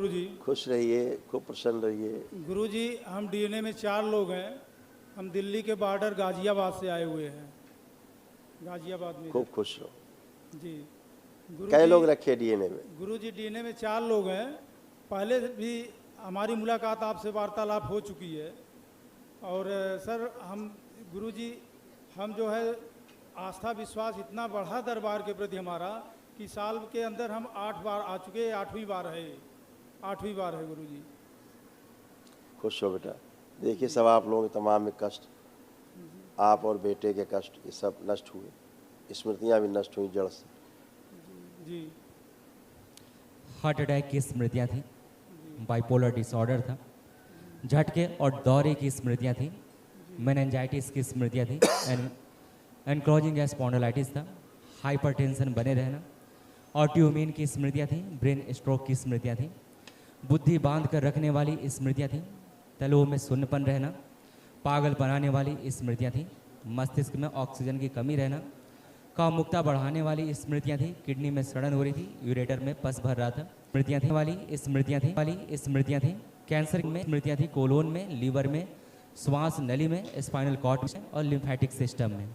गुरुजी खुश रहिए, खूब प्रसन्न रहिए। गुरुजी हम डीएनए में 4 लोग हैं। हम दिल्ली के बॉर्डर गाजियाबाद से आए हुए हैं। गाजियाबाद में खूब खुश रहो। जी कई लोग गुरुजी रखे डीएनए में? गुरुजी डीएनए में 4 लोग हैं। पहले भी हमारी मुलाकात आपसे वार्तालाप हो चुकी है। और सर हम गुरुजी हम जो है आस्था विश्वास इतना बढ़ा दरबार के प्रति हमारा कि साल के अंदर हम 8 बार आ चुके हैं। 8वीं बार है गुरुजी। खुश हो बेटा। देखिए सब आप लोगों के तमाम में कष्ट, आप और बेटे के कष्ट, ये सब नष्ट हुए, स्मृतियां भी नष्ट हुई जड़ से। जी हार्ट अटैक की स्मृतियाँ थी, बाइपोलर डिसऑर्डर था, झटके और दौरे की स्मृतियाँ थी, मेनिंजाइटिस की स्मृतियाँ थी, एनक्लोजिंग स्पॉन्डिलाइटिस था, हाइपरटेंशन बने रहना, ऑटोइम्यून की स्मृतियाँ थी, ब्रेन स्ट्रोक की स्मृतियाँ थी, बुद्धि बांध कर रखने वाली स्मृतियाँ थी, तलुओं में शून्यपन रहना, पागल बनाने वाली स्मृतियाँ थी, मस्तिष्क में ऑक्सीजन की कमी रहना, कामुकता बढ़ाने वाली स्मृतियाँ थी, किडनी में सड़न हो रही थी, यूरेटर में पस भर रहा था, स्मृतियाँ थी वाली स्मृतियाँ थी, कैंसर में स्मृतियाँ थी, कोलोन में, लीवर में, श्वास नली में, स्पाइनल कॉर्ड में और लिम्फेटिक सिस्टम में।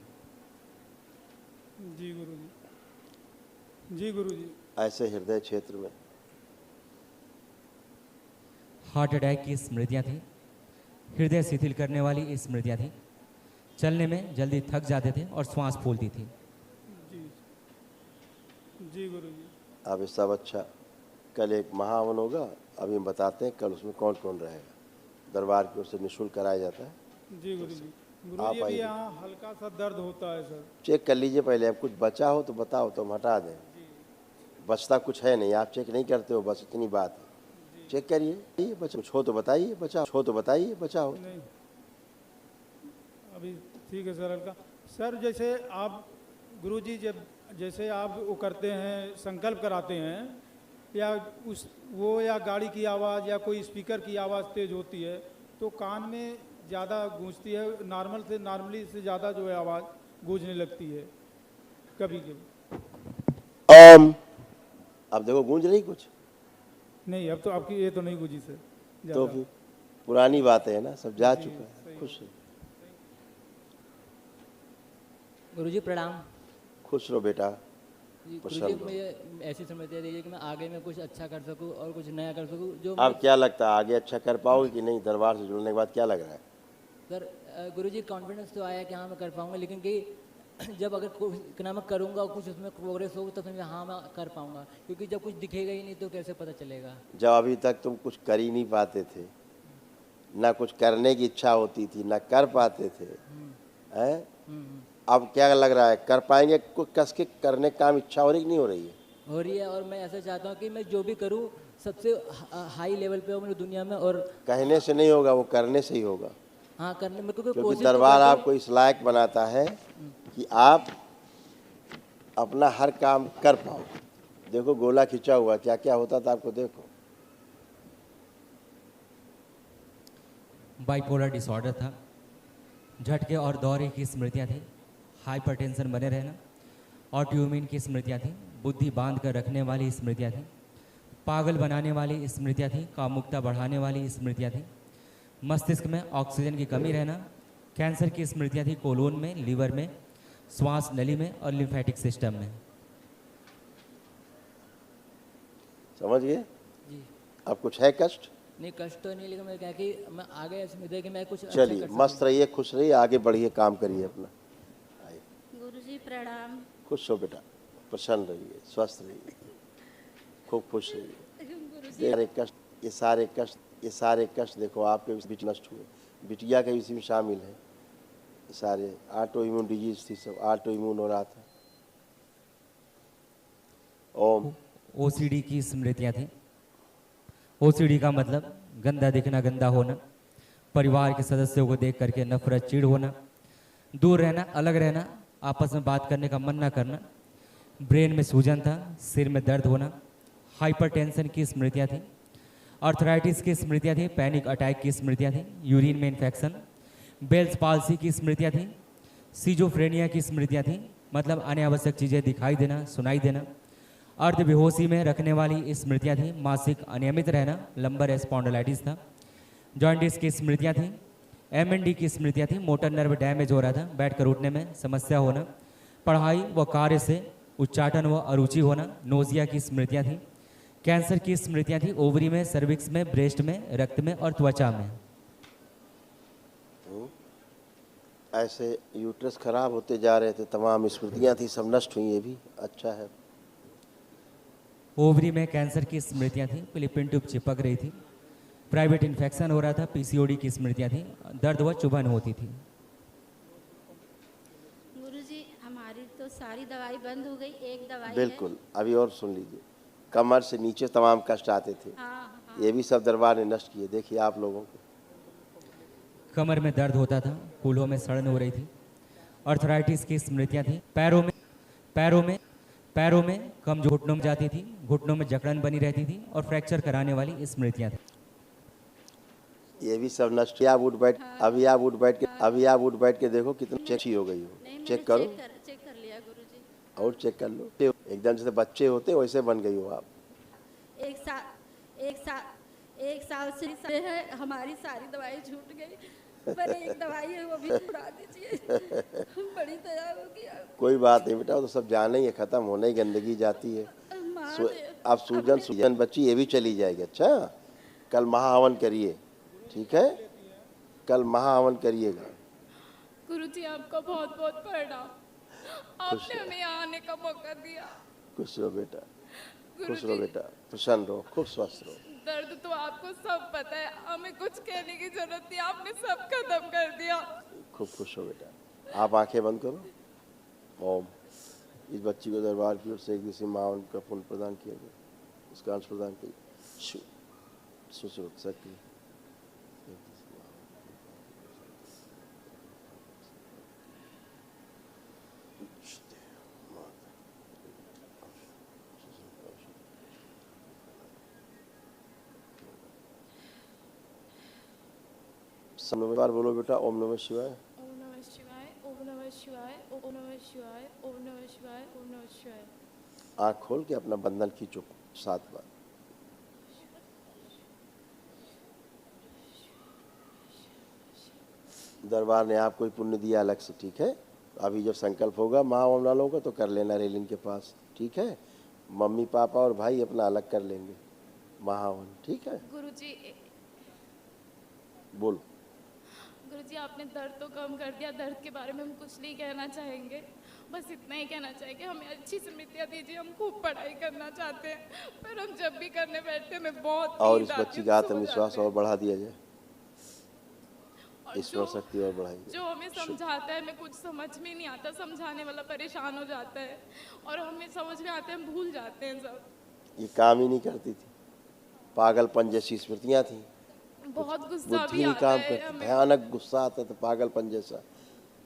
जी गुरुजी, जी गुरुजी। ऐसे हृदय क्षेत्र में हार्ट अटैक की स्मृतियाँ थी, हृदय शिथिल करने वाली स्मृतियाँ थी, चलने में जल्दी थक जाते थे और श्वास फूलती थी। जी जी गुरुजी। अब ये सब अच्छा। कल एक महाहवन होगा, अभी हम बताते हैं कल उसमें कौन कौन रहेगा। दरबार की ओर से निःशुल्क कराया जाता है। जी गुरुजी। आप गुरुजी अभी आइए। यहाँ हल्का सा दर्द होता है सर। चेक कर लीजिए पहले, अब कुछ बचा हो तो बताओ तो हम हटा दें। बचता कुछ है नहीं, आप चेक नहीं करते हो, बस इतनी बात है। चेक करिए, बचा कुछ हो तो बताइए, बचाओ हो तो बताइए, बचाओ। नहीं अभी ठीक है सर हल्का। सर जैसे आप गुरुजी जब जैसे आप वो करते हैं, संकल्प कराते हैं या या गाड़ी की आवाज़ या कोई स्पीकर की आवाज़ तेज होती है तो कान में ज़्यादा गूंजती है, नॉर्मली से ज़्यादा जो है आवाज़ गूंजने लगती है कभी कभी। अब देखो गूंज रही कुछ नहीं, अब तो आपकी ये तो नहीं गूंजी सर तो ज़्यादा। फिर पुरानी बात है ना, सब जा जी, चुका सही है। खुश गुरुजी प्रणाम। खुश रहो बेटा, जी प्रसन्न गुरुजी रहो। मुझे ऐसी समस्या दीजिए कि मैं आगे में कुछ अच्छा कर सकूं और कुछ नया कर सकूं। जो अब क्या लगता है आगे अच्छा कर पाओगे कि नहीं? दरबार से जुड़ने के बाद क्या लग रहा है? सर गुरुजी कॉन्फिडेंस तो आया कि हाँ मैं कर पाऊंगा, लेकिन कि जब अगर क्या मैं करूंगा और कुछ उसमें प्रोग्रेस होगा तो समझ हाँ मैं कर पाऊंगा, क्योंकि जब कुछ दिखेगा ही नहीं तो कैसे पता चलेगा। जब अभी तक तुम कुछ कर ही नहीं पाते थे, ना कुछ करने की इच्छा होती थी, ना कर पाते थे, हैं? अब क्या लग रहा है कर पाएंगे? कुछ कस के करने का काम इच्छा हो रही कि नहीं हो रही है? हो रही है, और मैं ऐसा चाहता हूँ कि मैं जो भी करूँ सबसे हाई लेवल पे हो मेरी दुनिया में। और कहने से नहीं होगा, वो करने से ही होगा। हाँ करने में क्योंकि दरबार आपको इस लायक बनाता है कि आप अपना हर काम कर पाओ। देखो गोला खिंचा हुआ क्या क्या होता था आपको, देखो। बाइपोलर डिसऑर्डर था, झटके और दौरे की स्मृतियाँ थी, हाइपरटेंशन बने रहना, ऑटोइम्यून की स्मृतियाँ थी, बुद्धि बांध कर रखने वाली स्मृतियाँ थी, पागल बनाने वाली स्मृतियाँ थी, कामुकता बढ़ाने वाली स्मृतियाँ थी, मस्तिष्क में ऑक्सीजन की कमी रहना, कैंसर की स्मृतियाँ थी, कोलोन में, लीवर में, श्वास नली में और लिम्फेटिक सिस्टम में। समझ गए? जी अब कुछ है कष्ट? नहीं कष्ट तो नहीं, लेकिन मैं क्या कि मैं आगे ऐसी उम्मीद है कि मैं कुछ अच्छा चलिए कर मस्त रहिए, खुश रहिए, आगे बढ़िए, काम करिए अपना। आइए। गुरुजी प्रणाम। खुश हो बेटा, प्रसन्न रहिए, स्वस्थ रहिए, खूब खुश रहिए। गुरुजी ये सारे कष्ट देखो आपके बीच नष्ट हुए। बिटिया के इसी में शामिल है। ये सारे ऑटो इम्यून डिजीज थी, सब ऑटो इम्यून हो रहा था। ओम। ओसीडी की स्मृतियाँ थी। ओसीडी का मतलब गंदा दिखना, गंदा होना, परिवार के सदस्यों को देख करके नफरत, चिढ़ होना, दूर रहना, अलग रहना, आपस में बात करने का मन ना करना, ब्रेन में सूजन था, सिर में दर्द होना, हाइपरटेंशन की स्मृतियाँ थी, आर्थराइटिस की स्मृतियाँ थी, पैनिक अटैक की स्मृतियाँ थी, यूरिन में इन्फेक्शन, बेल्स पाल्सी की स्मृतियाँ थी, सिजोफ्रेनिया की स्मृतियाँ थी, मतलब अनावश्यक चीज़ें दिखाई देना, सुनाई देना, अर्ध बेहोशी में रखने वाली स्मृतियां थी। मासिक अनियमित रहना, लंबर स्पॉन्डिलाइटिस था। जॉइंटिस की स्मृतियां थी। एमएनडी की स्मृतियां थी। मोटर नर्व डैमेज हो रहा था। बैठकर उठने में समस्या होना, पढ़ाई व कार्य से उच्चाटन व अरुचि होना। नोजिया की स्मृतियां थी। कैंसर की स्मृतियां थी। ओवरी में, सर्विक्स में, ब्रेस्ट में, रक्त में और त्वचा में। ऐसे यूट्रस खराब होते जा रहे थे, तमाम स्मृतियां थी, सब नष्ट हुई। ये भी अच्छा है। ओवरी में कैंसर की स्मृतियां थी। फिलिपिन ट्यूब चिपक रही थी। प्राइवेट इन्फेक्शन हो रहा था। पीसीओडी की स्मृतियां थी। दर्द व चुभन होती थी। गुरुजी हमारी तो सारी दवाई बंद हो गई, एक दवाई बिल्कुल। अभी और सुन लीजिए, कमर से नीचे तमाम कष्ट आते थे। हाँ। ये भी सब दरबार ने नष्ट किए। देखिए आप लोगों को कमर में दर्द होता था। फूलों में सड़न हो रही थी। अर्थराइटिस की स्मृतियां थी। पैरों में कम जो घुटनों में जाती थी, घुटनों में जकड़न बनी रहती थी और फ्रैक्चर कराने वाली स्मृतियां थी। ये भी सब नष्ट। आप उठ बैठ अभी आप उठ बैठ के देखो कितनी चेक हो गई हो। चेक करो, चेक कर लिया गुरुजी। और चेक कर लो। एकदम जैसे बच्चे होते वैसे बन गई हो आप। एक साल से है, हमारी सारी दवाई छूट गई, पर एक दवाई है वो भी छुड़ा दीजिए। बड़ी दया होगी आप। कोई बात नहीं बेटा, वो तो सब जाना ही है, खत्म होने ही गंदगी जाती है। आप सूजन बच्ची ये भी चली जाएगी। अच्छा, कल महाहवन करिए, ठीक है? कल महाहवन करिएगा। गुरुजी आपका बहुत बहुत प्रणाम, आपने हमें यहाँ आने का मौका दिया। खुश रहो बेटा, खुश रहो बेटा, प्रसन्न रहो, खूब स्वस्थ रहो। दर्द तो आपको सब पता है, हमें कुछ कहने की जरूरत नहीं, आपने सब खत्म कर दिया। खूब खुश हो बेटा। आप आंखें बंद करो। ओम। इस बच्ची को दरबार की ओर से एक दिवसीय महाहवन का पुण्य प्रदान किया गया। उसका अंश प्रदान किया। सुश्रुत शक्ति बार बोलो बेटा। ओम नमः शिवाय, ओम नमः शिवाय, ओम नमः शिवाय, ओम नमः शिवाय, ओम नमः शिवाय, ओम नमः शिवाय। आँख खोल के अपना बंधन खींचो 7 बार। दरबार ने आपको पुण्य दिया अलग से, ठीक है? अभी जब संकल्प होगा महाओम वालों का तो कर लेना रेलिंग के पास, ठीक है? मम्मी पापा और भाई अपना अलग कर लेंगे महावन, ठीक है? गुरुजी बोलो। गुरुजी आपने दर्द तो कम कर दिया, दर्द के बारे में हम कुछ नहीं कहना चाहेंगे, बस इतना ही कहना चाहेंगे हमें अच्छी स्मृतियाँ दीजिए। हम खूब पढ़ाई करना चाहते हैं, पर हम जब भी करने बैठते हैं हमें बहुत और नींद इस आती बच्ची है, का सो आत्मविश्वास जाते हैं। और बढ़ा दिया जाए, और ईश्वर शक्ति और बढ़ाई जो हमें समझाता है, हमें कुछ समझ में नहीं आता, समझाने वाला परेशान हो जाता है और हमें समझ में आता है, हम भूल जाते हैं सब। ये काम ही नहीं करती थी, पागलपन जैसी स्मृतियाँ थी, बहुत गुस्सा बुद्धि भी नहीं आता काम है करती, हमें। भयानक गुस्सा आता था, पागलपन जैसा,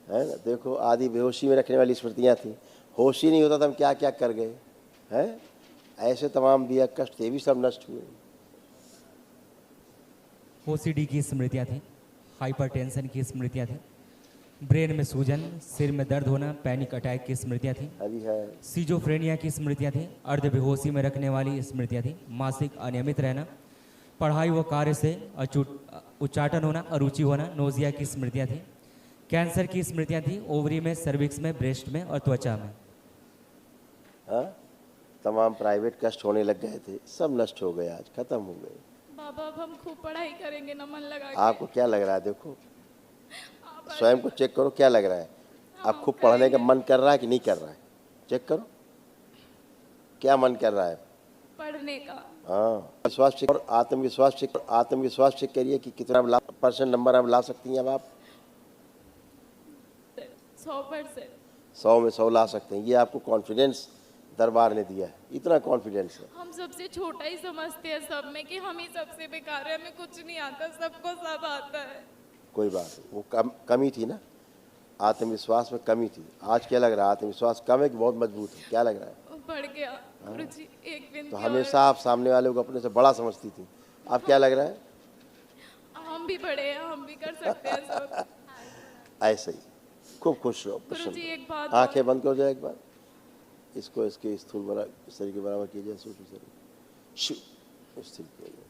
है ना? देखो आदि बेहोशी में रखने वाली स्मृतियाँ थी। होश ही नहीं होता था हम क्या क्या कर गए, हैं? ऐसे तमाम दिया कष्ट, ये भी सब नष्ट हुए। ओसीडी की स्मृतियाँ थी। हाइपरटेंशन की स्मृतियाँ थी। ब्रेन में सूजन, सिर में दर्द होना, पैनिक अटैक की स्मृतियाँ थी। अभी है सीजोफ्रेनिया की स्मृतियाँ थी। अर्ध बेहोशी में रखने वाली स्मृतियाँ थी। मासिक अनियमित रहना, पढ़ाई व कार्य से उच्चाटन होना, अरुचि होना। नोजिया की स्मृतियाँ थी। कैंसर की स्मृतियाँ थी। ओवरी में, सर्विक्स में, ब्रेस्ट में और त्वचा में। हाँ, तमाम प्राइवेट कष्ट होने लग गए थे, सब नष्ट हो गए, आज खत्म हो गए। बाबा अब हम खूब पढ़ाई करेंगे ना, मन लगा के। आपको क्या लग रहा है? देखो आप स्वयं को चेक करो, क्या लग रहा है? आप खूब पढ़ने का मन कर रहा है कि नहीं कर रहा है? चेक करो, क्या मन कर रहा है पढ़ने का। हाँ, विश्वास चेक और आत्मविश्वास चेक करिए कि कितना % नंबर आप ला सकती हैं। अब आप 100%। 100 में 100 ला सकते हैं। ये आपको कॉन्फिडेंस दरबार ने दिया है, इतना कॉन्फिडेंस है। हम सबसे छोटा ही समझते हैं सब में कि हम ही सबसे बेकार है, हमें कुछ नहीं आता, सबको सब आता है। कोई बात नहीं, वो कमी थी ना, आत्मविश्वास में कमी थी। आज क्या लग रहा है? आत्मविश्वास कम है कि बहुत मजबूत है? क्या लग रहा है? बढ़ गया। गुरुजी एक विनती तो और। हमेशा आप सामने वाले को अपने से बड़ा समझती थी, अब क्या लग रहा है? हम भी बड़े हैं, हम भी कर सकते हैं सब। ऐसे ही खूब खुश रहो, गुरुजी एक बात आंखें बंद कर जाए एक बार। इसको इसके स्थूल बना शरीर के बराबर कीजिए, सूक्ष्म शरीर शिव स्थिर कीजिए,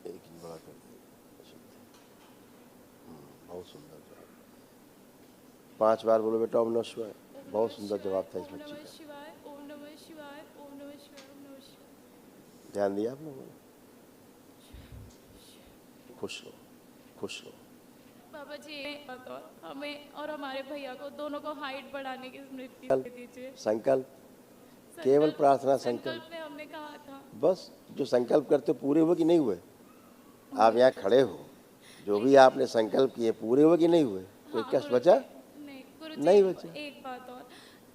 1 इंच बड़ा कर दीजिए। बहुत सुंदर जवाब। 5 बार बोलो बेटा ओम नमः शिवाय। बहुत सुंदर जवाब था इस ओम बच्ची नमः का। शिवाय, ओम नमः शिवाय, ओम नमः शिवाय, ओम नमः शिवाय। ध्यान दिया आप लोगों ने? खुश रहो, खुश रहो। बाबा जी हमें और हमारे भैया को दोनों को हाइट बढ़ाने की स्मृति दीजिए। संकल्प, केवल प्रार्थना, संकल्प में हमने कहा था। बस जो संकल्प करते पूरे हुए कि नहीं हुए? आप यहाँ खड़े हो, जो भी आपने संकल्प किए पूरे हुए कि नहीं हुए? कोई हाँ, कष्ट गुरुजी, बचा? नहीं नहीं गुरुजी, बचा। एक बात और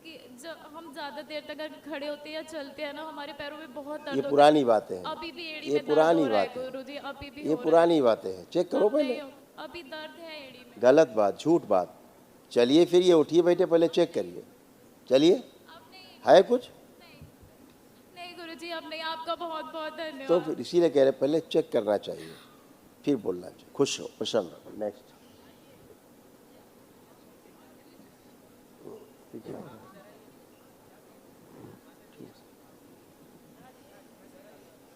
कि जब हम ज्यादा देर तक अगर खड़े होते हैं या चलते हैं ना, हमारे पैरों में बहुत दर्द ये होता पुरानी है। बातें हैं, अभी भी एड़ी ये में दर्द पुरानी हो रहा है बातें हैं। गुरुजी, अभी भी ये हो रहा पुरानी बातें हैं, चेक है। करो अब पहले। नहीं हो, अभी दर्द है एड़ी में। गलत बात, झूठ बात। चलिए फिर, ये उठिए बैठे, पहले चेक करिए। चलिए, अब नहीं, है कुछ? नहीं गुरुजी, अब नहीं। आपका बहुत बहुत तो धन्यवाद। फिर इसीलिए कह रहे पहले चेक करना चाहिए, फिर बोलना चाहिए। खुश हो, प्रसन्न रहो। नेक्स्ट। ठीक है।